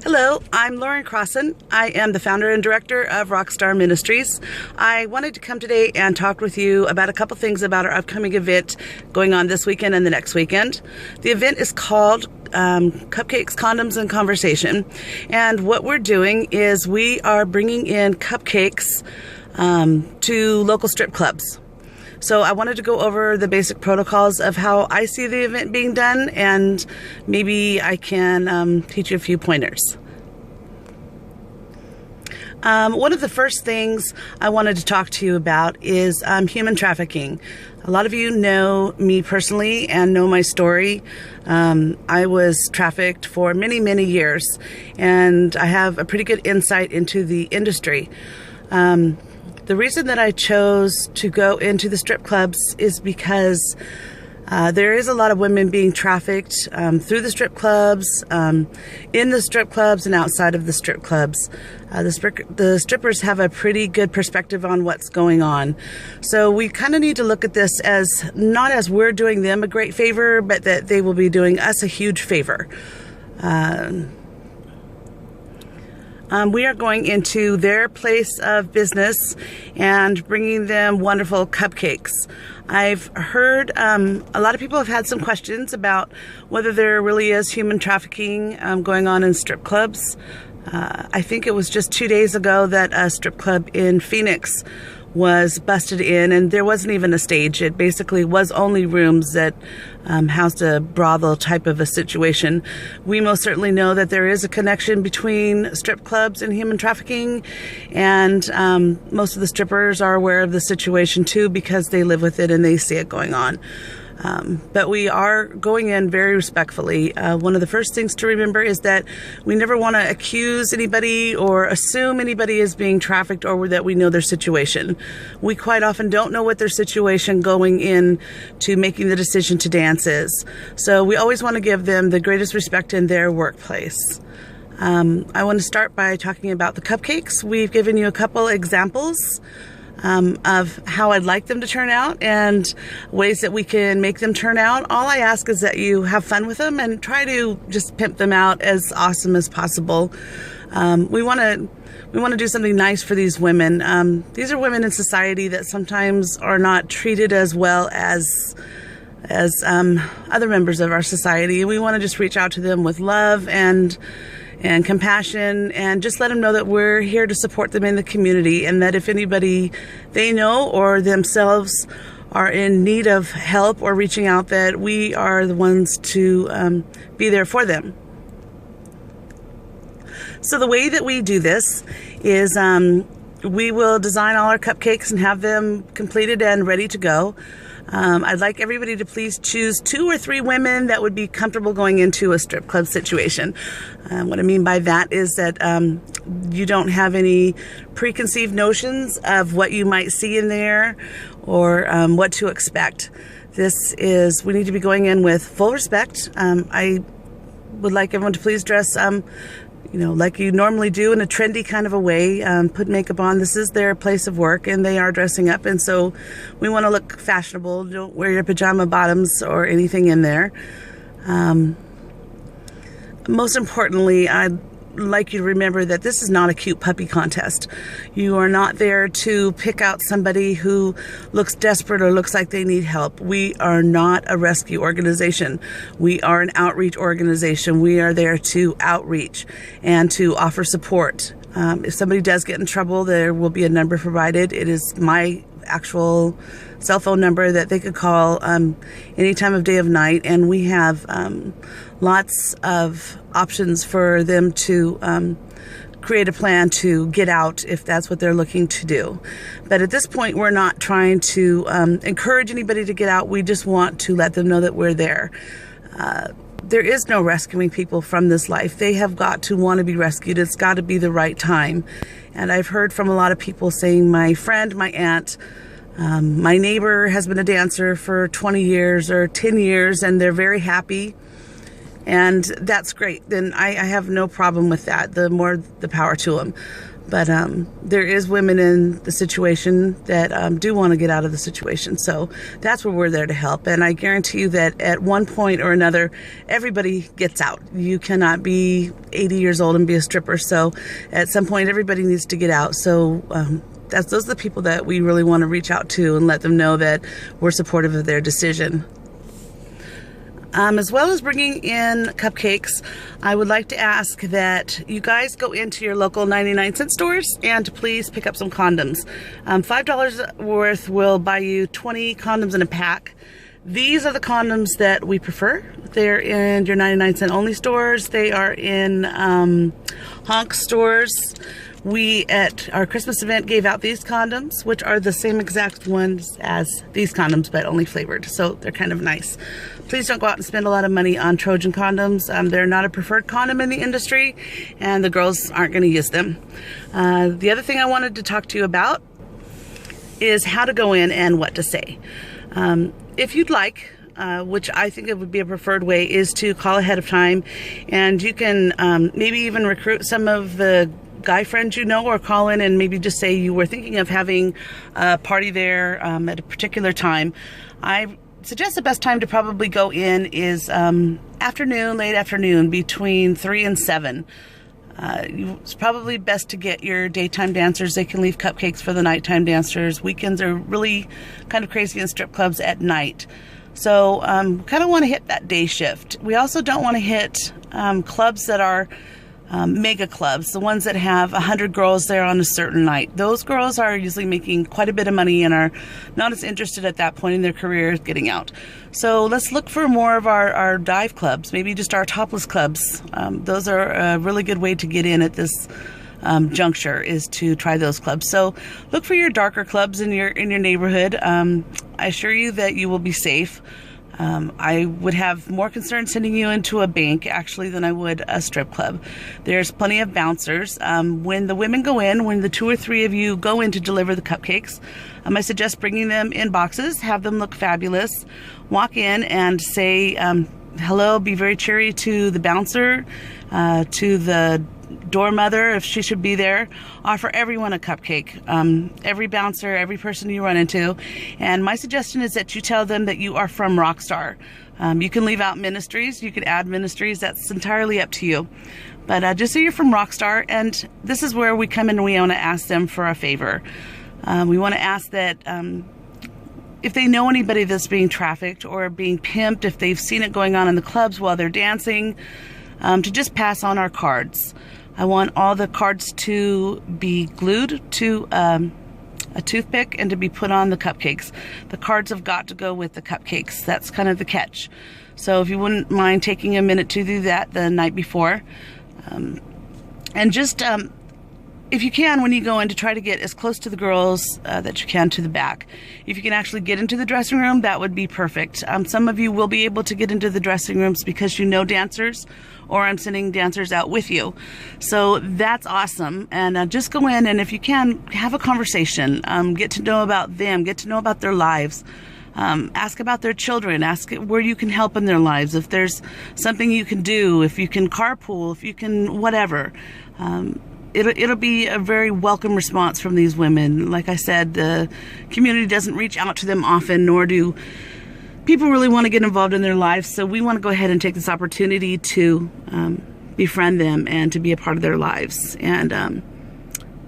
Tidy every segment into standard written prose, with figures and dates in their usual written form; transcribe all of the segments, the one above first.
Hello, I'm Lauren Crossan. I am the founder and director of RockStarr Ministries. I wanted to come today and talk with you about a couple things about our upcoming event going on this weekend and the next weekend. The event is called Cupcakes, Condoms, and Conversation. And what we're doing is we are bringing in cupcakes to local strip clubs. So I wanted to go over the basic protocols of how I see the event being done, and maybe I can teach you a few pointers. One of the first things I wanted to talk to you about is human trafficking. A lot of you know me personally and know my story. I was trafficked for many, many years, and I have a pretty good insight into the industry. The reason that I chose to go into the strip clubs is because there is a lot of women being trafficked through the strip clubs, in the strip clubs, and outside of the strip clubs. The strippers have a pretty good perspective on what's going on. So we kind of need to look at this as not as we're doing them a great favor, but that they will be doing us a huge favor. We are going into their place of business and bringing them wonderful cupcakes. I've heard a lot of people have had some questions about whether there really is human trafficking going on in strip clubs. I think it was just 2 days ago that a strip club in Phoenix was busted in, and there wasn't even a stage. It basically was only rooms that housed a brothel type of a situation. We most certainly know that there is a connection between strip clubs and human trafficking, and most of the strippers are aware of the situation too, because they live with it and they see it going on. But we are going in very respectfully. One of the first things to remember is that we never want to accuse anybody or assume anybody is being trafficked or that we know their situation. We quite often don't know what their situation going in to making the decision to dance is. So we always want to give them the greatest respect in their workplace. I want to start by talking about the cupcakes. We've given you a couple examples of how I'd like them to turn out and ways that we can make them turn out. All I ask is that you have fun with them and try to just pimp them out as awesome as possible. We want to do something nice for these women. These are women in society that sometimes are not treated as well as other members of our society. We want to just reach out to them with love and compassion, and just let them know that we're here to support them in the community, and that if anybody they know or themselves are in need of help or reaching out, that we are the ones to be there for them. So the way that we do this is we will design all our cupcakes and have them completed and ready to go. I'd like everybody to please choose 2 or 3 women that would be comfortable going into a strip club situation. What I mean by that is that you don't have any preconceived notions of what you might see in there or what to expect. We need to be going in with full respect. I would like everyone to please dress like you normally do in a trendy kind of a way. Put makeup on. This is their place of work and they are dressing up, and so we want to look fashionable. Don't wear your pajama bottoms or anything in there. Most importantly, I'd like you to remember that this is not a cute puppy contest. You are not there to pick out somebody who looks desperate or looks like they need help. We are not a rescue organization. We are an outreach organization. We are there to outreach and to offer support. If somebody does get in trouble, there will be a number provided. It is my actual cell phone number that they could call any time of day of night, and we have lots of options for them to create a plan to get out if that's what they're looking to do. But at this point, we're not trying to encourage anybody to get out. We just want to let them know that we're there. There is no rescuing people from this life. They have got to want to be rescued. It's got to be the right time. And I've heard from a lot of people saying, my friend, my aunt, my neighbor has been a dancer for 20 years or 10 years, and they're very happy. and that's great. Then I have no problem with that. The more the power to them. But there is women in the situation that do want to get out of the situation. So that's where we're there to help. And I guarantee you that at one point or another, everybody gets out. You cannot be 80 years old and be a stripper. So at some point, everybody needs to get out. So those are the people that we really want to reach out to and let them know that we're supportive of their decision. As well as bringing in cupcakes, I would like to ask that you guys go into your local 99-cent stores and please pick up some condoms. $5 worth will buy you 20 condoms in a pack. These are the condoms that we prefer. They're in your 99-cent only stores. They are in honk stores. We, at our Christmas event, gave out these condoms, which are the same exact ones as these condoms, but only flavored. So they're kind of nice. Please don't go out and spend a lot of money on Trojan condoms. They're not a preferred condom in the industry, and the girls aren't going to use them. The other thing I wanted to talk to you about is how to go in and what to say. If you'd like, which I think it would be a preferred way, is to call ahead of time, and you can maybe even recruit some of the guy friends you know, or call in and maybe just say you were thinking of having a party there at a particular time. I suggest the best time to probably go in is afternoon, late afternoon, between 3 and 7. It's probably best to get your daytime dancers. They can leave cupcakes for the nighttime dancers. Weekends are really kind of crazy in strip clubs at night. So kind of want to hit that day shift. We also don't want to hit clubs that are mega clubs, the ones that have 100 girls there on a certain night. Those girls are usually making quite a bit of money and are not as interested at that point in their career getting out. So let's look for more of our dive clubs, maybe just our topless clubs. Those are a really good way to get in at this juncture, is to try those clubs. So look for your darker clubs in your neighborhood. I assure you that you will be safe. I would have more concern sending you into a bank, actually, than I would a strip club. There's plenty of bouncers. When the women go in, when the 2 or 3 of you go in to deliver the cupcakes, I suggest bringing them in boxes, have them look fabulous, walk in and say hello, be very cheery to the bouncer, to the door mother, if she should be there. Offer everyone a cupcake, every bouncer, every person you run into. And my suggestion is that you tell them that you are from RockStarr. You can leave out Ministries, you can add Ministries, that's entirely up to you. But just say you're from RockStarr, and this is where we come in and we want to ask them for a favor. We want to ask that if they know anybody that's being trafficked or being pimped, if they've seen it going on in the clubs while they're dancing, to just pass on our cards. I want all the cards to be glued to a toothpick and to be put on the cupcakes. The cards have got to go with the cupcakes. That's kind of the catch. So if you wouldn't mind taking a minute to do that the night before. And just, if you can, when you go in, to try to get as close to the girls that you can to the back. If you can actually get into the dressing room, that would be perfect. Some of you will be able to get into the dressing rooms because you know dancers, or I'm sending dancers out with you. So that's awesome. And just go in, and if you can, have a conversation. Get to know about them, get to know about their lives. Ask about their children, ask where you can help in their lives, if there's something you can do, if you can carpool, if you can whatever. It'll be a very welcome response from these women. Like I said, the community doesn't reach out to them often, nor do people really want to get involved in their lives. So we want to go ahead and take this opportunity to befriend them and to be a part of their lives. And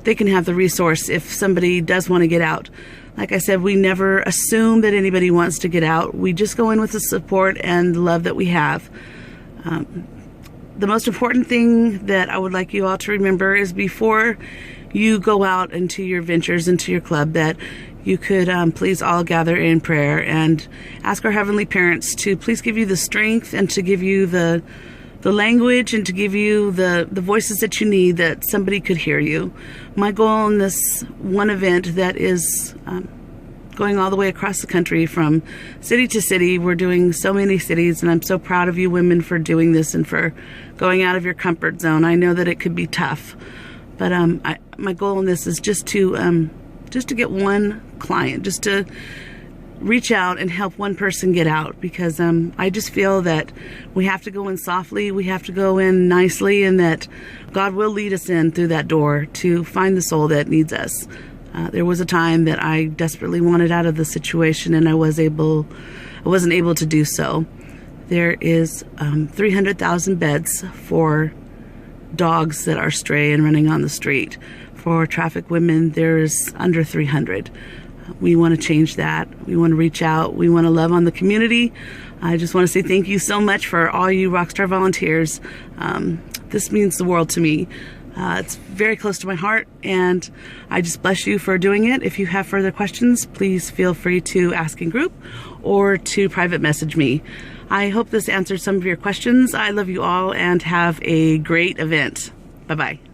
they can have the resource if somebody does want to get out. Like I said, we never assume that anybody wants to get out. We just go in with the support and the love that we have. The most important thing that I would like you all to remember is, before you go out into your ventures, into your club, that you could please all gather in prayer and ask our Heavenly Parents to please give you the strength and to give you the language and to give you the voices that you need, that somebody could hear you. My goal in this one event that is going all the way across the country from city to city, we're doing so many cities, and I'm so proud of you women for doing this and for going out of your comfort zone. I know that it could be tough, but my goal in this is just to get one client, just to reach out and help one person get out, because I just feel that we have to go in softly, we have to go in nicely, and that God will lead us in through that door to find the soul that needs us. There was a time that I desperately wanted out of the situation, and I wasn't able to do so. There is 300,000 beds for dogs that are stray and running on the street. For trafficked women, there's under 300. We want to change that. We want to reach out. We want to love on the community. I just want to say thank you so much for all you RockStarr volunteers. This means the world to me. It's very close to my heart, and I just bless you for doing it. If you have further questions, please feel free to ask in group or to private message me. I hope this answered some of your questions. I love you all, and have a great event. Bye-bye.